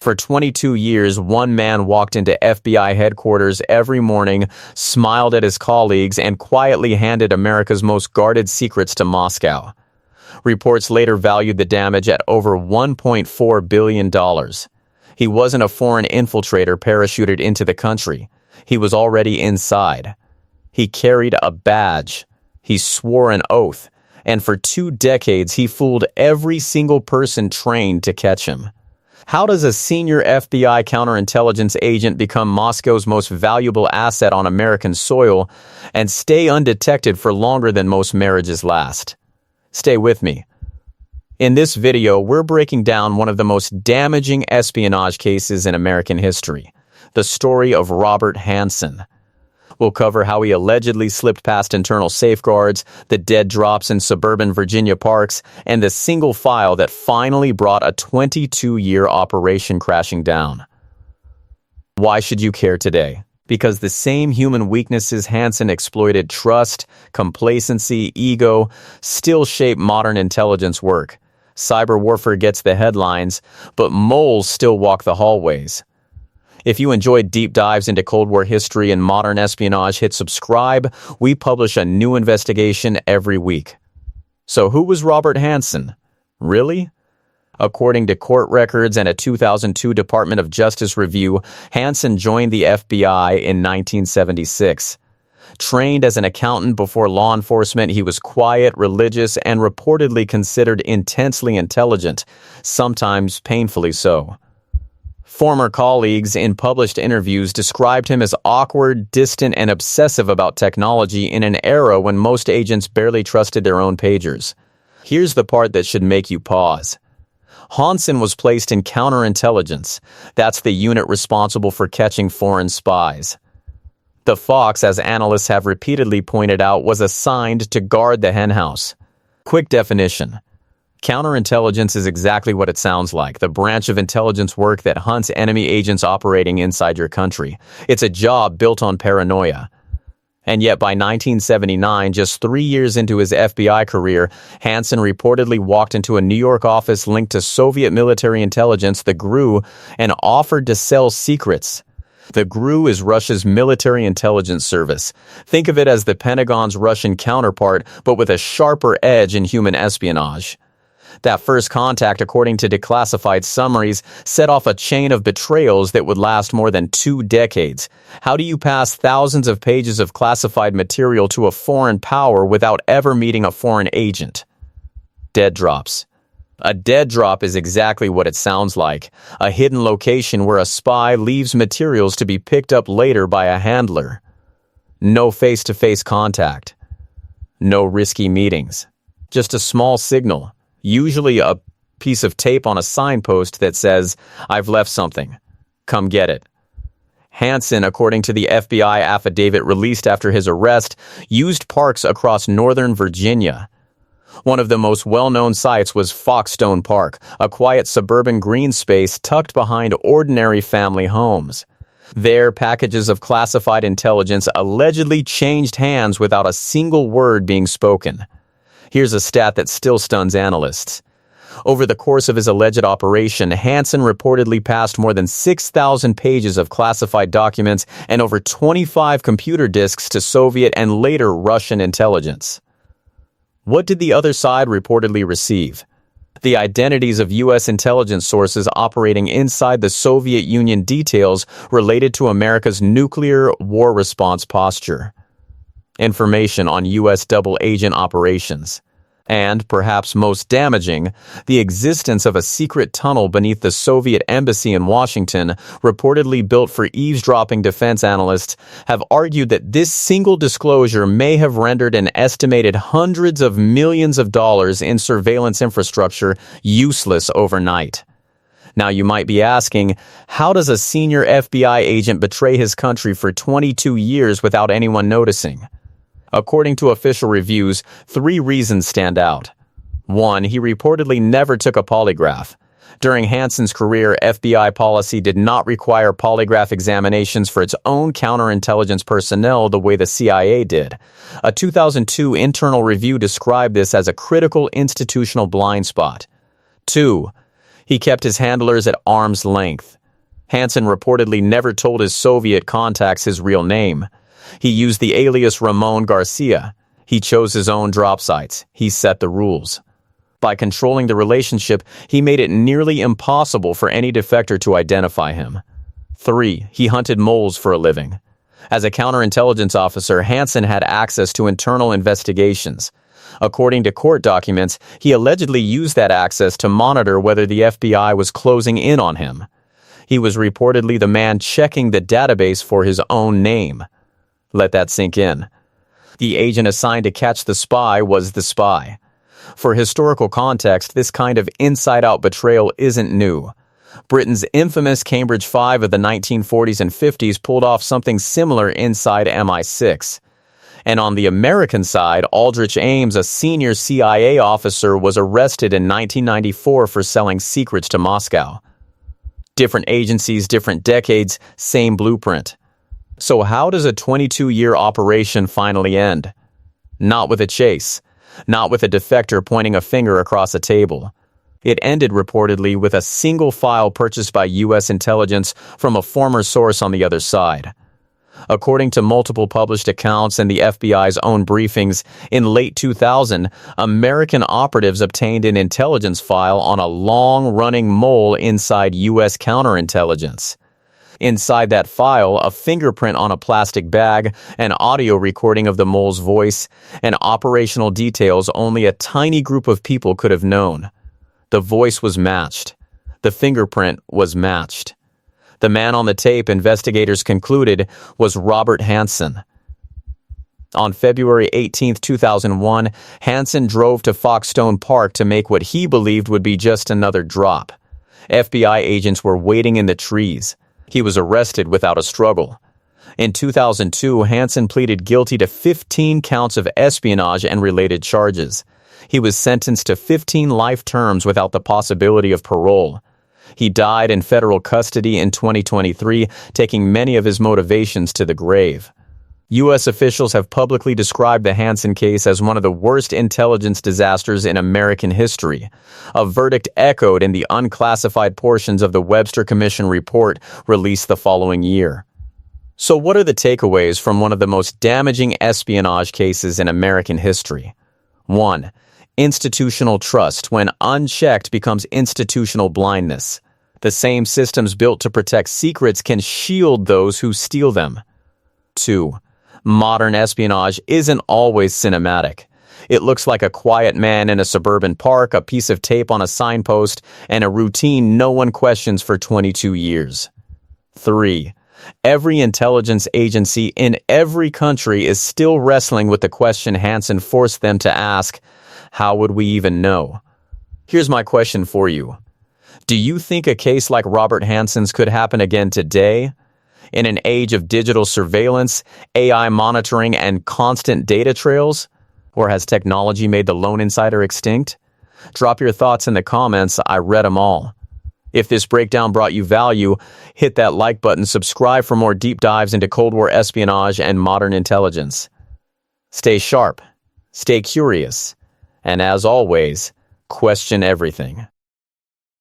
For 22 years, one man walked into FBI headquarters every morning, smiled at his colleagues, and quietly handed America's most guarded secrets to Moscow. Reports later valued the damage at over $1.4 billion. He wasn't a foreign infiltrator parachuted into the country. He was already inside. He carried a badge. He swore an oath. And for 2 decades, he fooled every single person trained to catch him. How does a senior FBI counterintelligence agent become Moscow's most valuable asset on American soil and stay undetected for longer than most marriages last? Stay with me. In this video, we're breaking down one of the most damaging espionage cases in American history, the story of Robert Hanssen. We'll cover how he allegedly slipped past internal safeguards, the dead drops in suburban Virginia parks, and the single file that finally brought a 22-year operation crashing down. Why should you care today? Because the same human weaknesses Hanssen exploited, trust, complacency, ego, still shape modern intelligence work. Cyber warfare gets the headlines, but moles still walk the hallways. If you enjoyed deep dives into Cold War history and modern espionage, hit subscribe. We publish a new investigation every week. So who was Robert Hanssen? Really? According to court records and a 2002 Department of Justice review, Hanssen joined the FBI in 1976. Trained as an accountant before law enforcement, he was quiet, religious, and reportedly considered intensely intelligent, sometimes painfully so. Former colleagues in published interviews described him as awkward, distant, and obsessive about technology in an era when most agents barely trusted their own pagers. Here's the part that should make you pause. Hanssen was placed in counterintelligence. That's the unit responsible for catching foreign spies. The Fox, as analysts have repeatedly pointed out, was assigned to guard the henhouse. Quick definition. Counterintelligence is exactly what it sounds like, the branch of intelligence work that hunts enemy agents operating inside your country. It's a job built on paranoia. And yet by 1979, just 3 years into his FBI career, Hanssen reportedly walked into a New York office linked to Soviet military intelligence, the GRU, and offered to sell secrets. The GRU is Russia's military intelligence service. Think of it as the Pentagon's Russian counterpart, but with a sharper edge in human espionage. That first contact, according to Declassified summaries, set off a chain of betrayals that would last more than 2 decades. How do you pass thousands of pages of classified material to a foreign power without ever meeting a foreign agent? Dead drops. A dead drop is exactly what it sounds like, a hidden location where a spy leaves materials to be picked up later by a handler. No face-to-face contact. No risky meetings. Just a small signal. Usually a piece of tape on a signpost that says, "I've left something. Come get it." Hanssen, according to the FBI affidavit released after his arrest, used parks across northern Virginia. One of the most well-known sites was Foxstone Park, a quiet suburban green space tucked behind ordinary family homes. There, packages of classified intelligence allegedly changed hands without a single word being spoken. Here's a stat that still stuns analysts. Over the course of his alleged operation, Hanssen reportedly passed more than 6,000 pages of classified documents and over 25 computer disks to Soviet and later Russian intelligence. What did the other side reportedly receive? The identities of U.S. intelligence sources operating inside the Soviet Union, details related to America's nuclear war response posture. Information on U.S. double agent operations, and, perhaps most damaging, the existence of a secret tunnel beneath the Soviet embassy in Washington, reportedly built for eavesdropping. Defense analysts have argued that this single disclosure may have rendered an estimated hundreds of millions of dollars in surveillance infrastructure useless overnight. Now you might be asking, how does a senior FBI agent betray his country for 22 years without anyone noticing? According to official reviews, 3 reasons stand out. 1, he reportedly never took a polygraph. During Hanssen's career, FBI policy did not require polygraph examinations for its own counterintelligence personnel the way the CIA did. A 2002 internal review described this as a critical institutional blind spot. 2, He kept his handlers at arm's length. Hanssen reportedly never told his Soviet contacts his real name. He used the alias Ramon Garcia. He chose his own drop sites. He set the rules. By controlling the relationship, he made it nearly impossible for any defector to identify him. 3. He hunted moles for a living. As a counterintelligence officer, Hanssen had access to internal investigations. According to court documents, he allegedly used that access to monitor whether the FBI was closing in on him. He was reportedly the man checking the database for his own name. Let that sink in. The agent assigned to catch the spy was the spy. For historical context, this kind of inside-out betrayal isn't new. Britain's infamous Cambridge Five of the 1940s and 50s pulled off something similar inside MI6. And on the American side, Aldrich Ames, a senior CIA officer, was arrested in 1994 for selling secrets to Moscow. Different agencies, different decades, same blueprint. So how does a 22-year operation finally end? Not with a chase. Not with a defector pointing a finger across a table. It ended reportedly with a single file purchased by U.S. intelligence from a former source on the other side. According to multiple published accounts and the FBI's own briefings, in late 2000, American operatives obtained an intelligence file on a long-running mole inside U.S. counterintelligence. Inside that file, a fingerprint on a plastic bag, an audio recording of the mole's voice, and operational details only a tiny group of people could have known. The voice was matched. The fingerprint was matched. The man on the tape, investigators concluded, was Robert Hanssen. On February 18, 2001, Hanssen drove to Foxstone Park to make what he believed would be just another drop. FBI agents were waiting in the trees. He was arrested without a struggle. In 2002, Hanssen pleaded guilty to 15 counts of espionage and related charges. He was sentenced to 15 life terms without the possibility of parole. He died in federal custody in 2023, taking many of his motivations to the grave. U.S. officials have publicly described the Hanssen case as one of the worst intelligence disasters in American history, a verdict echoed in the unclassified portions of the Webster Commission report released the following year. So what are the takeaways from one of the most damaging espionage cases in American history? 1. Institutional trust, when unchecked, becomes institutional blindness. The same systems built to protect secrets can shield those who steal them. 2. Modern espionage isn't always cinematic. It looks like a quiet man in a suburban park, a piece of tape on a signpost, and a routine no one questions for 22 years. 3. Every intelligence agency in every country is still wrestling with the question Hanssen forced them to ask: how would we even know? Here's my question for you. Do you think a case like Robert Hanssen's could happen again today? In an age of digital surveillance, AI monitoring, and constant data trails? Or has technology made the lone insider extinct? Drop your thoughts in the comments. I read them all. If this breakdown brought you value, hit that like button, subscribe for more deep dives into Cold War espionage and modern intelligence. Stay sharp, stay curious, and as always, question everything.